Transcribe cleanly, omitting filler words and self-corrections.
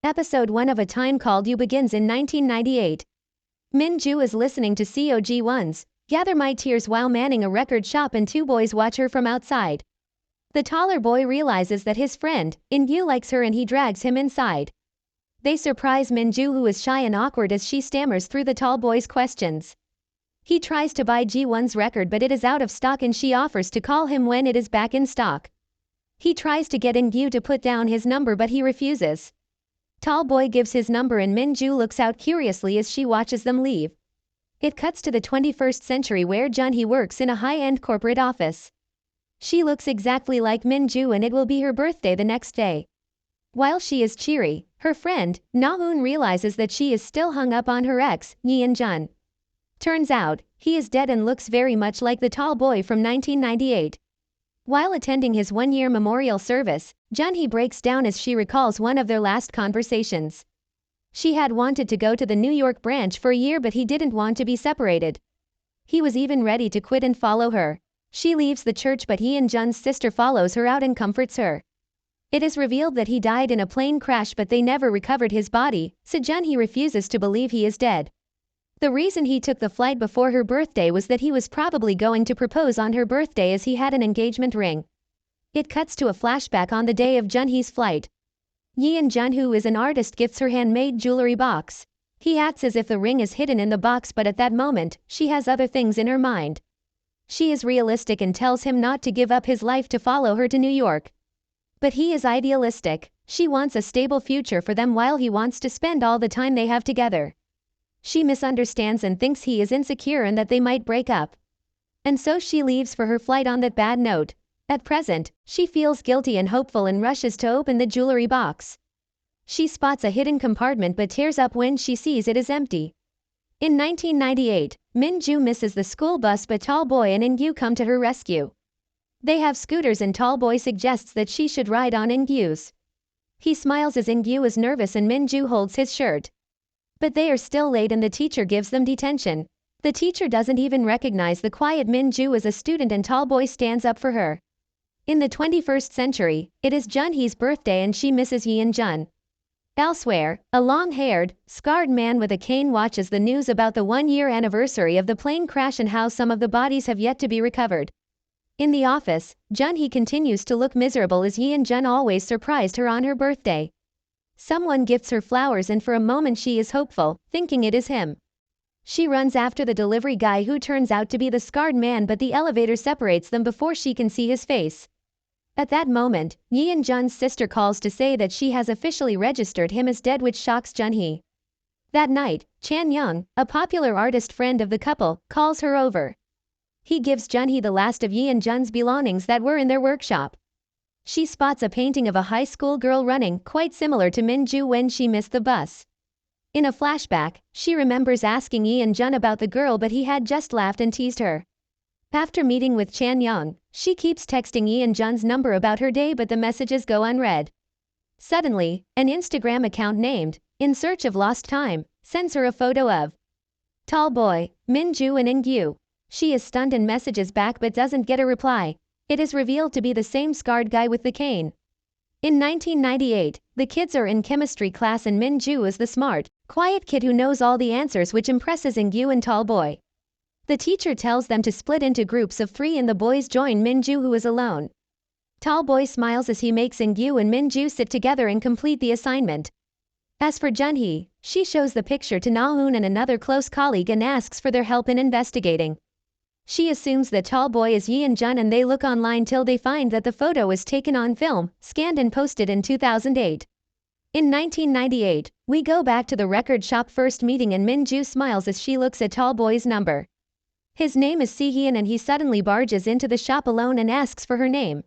Episode 1 of A Time Called You begins in 1998. Min-ju is listening to Jin-won's Gather My Tears while manning a record shop and two boys watch her from outside. The taller boy realizes that his friend, In-gyu, likes her and he drags him inside. They surprise Min-ju, who is shy and awkward as she stammers through the tall boy's questions. He tries to buy Ji-won's record but it is out of stock and she offers to call him when it is back in stock. He tries to get In-gyu to put down his number but he refuses. Tall boy gives his number and Min-ju looks out curiously as she watches them leave. It cuts to the 21st century where Jeon works in a high-end corporate office. She looks exactly like Min-ju and it will be her birthday the next day. While she is cheery, her friend, Hoon, realizes that she is still hung up on her ex, Jeon. Turns out, he is dead and looks very much like the tall boy from 1998. While attending his one-year memorial service, Jeon breaks down as she recalls one of their last conversations. She had wanted to go to the New York branch for a year but he didn't want to be separated. He was even ready to quit and follow her. She leaves the church but Jeon's sister follows her out and comforts her. It is revealed that he died in a plane crash but they never recovered his body, so Jeon refuses to believe he is dead. The reason he took the flight before her birthday was that he was probably going to propose on her birthday as he had an engagement ring. It cuts to a flashback on the day of Jeon's flight. Jeon, who is an artist, gifts her handmade jewelry box. He acts as if the ring is hidden in the box but at that moment, she has other things in her mind. She is realistic and tells him not to give up his life to follow her to New York. But he is idealistic. She wants a stable future for them while he wants to spend all the time they have together. She misunderstands and thinks he is insecure and that they might break up. And so she leaves for her flight on that bad note. At present, she feels guilty and hopeful and rushes to open the jewelry box. She spots a hidden compartment but tears up when she sees it is empty. In 1998, Min-ju misses the school bus but tall boy and In-gyu come to her rescue. They have scooters and tall boy suggests that she should ride on In-gyu's. He smiles as In-gyu is nervous and Min-ju holds his shirt. But they are still late and the teacher gives them detention. The teacher doesn't even recognize the quiet Min-ju as a student and tall boy stands up for her. In the 21st century, it is Jeon's birthday and she misses Jeon. Elsewhere, a long-haired, scarred man with a cane watches the news about the one-year anniversary of the plane crash and how some of the bodies have yet to be recovered. In the office, Jeon continues to look miserable as Jeon always surprised her on her birthday. Someone gifts her flowers and for a moment she is hopeful, thinking it is him. She runs after the delivery guy who turns out to be the scarred man but the elevator separates them before she can see his face. At that moment, Jeon's sister calls to say that she has officially registered him as dead which shocks Jeon. That night, Chan-young, a popular artist friend of the couple, calls her over. He gives Jeon the last of Jeon's belongings that were in their workshop. She spots a painting of a high school girl running, quite similar to Min-ju when she missed the bus. In a flashback, she remembers asking Jeon about the girl but he had just laughed and teased her. After meeting with Chan-young, she keeps texting Jeon's number about her day but the messages go unread. Suddenly, an Instagram account named In Search of Lost Time sends her a photo of tall boy, Min-ju and In-gyu. She is stunned and messages back but doesn't get a reply. It is revealed to be the same scarred guy with the cane. In 1998, the kids are in chemistry class and Min-ju is the smart, quiet kid who knows all the answers which impresses In-gyu and tall boy. The teacher tells them to split into groups of 3 and the boys join Min-ju who is alone. Tall boy smiles as he makes In-gyu and Min-ju sit together and complete the assignment. As for Jeon, she shows the picture to Hoon and another close colleague and asks for their help in investigating. She assumes that tall boy is Jeon and they look online till they find that the photo was taken on film, scanned and posted in 2008. In 1998, we go back to the record shop first meeting and Min-ju smiles as she looks at tall boy's number. His name is Seheon and he suddenly barges into the shop alone and asks for her name.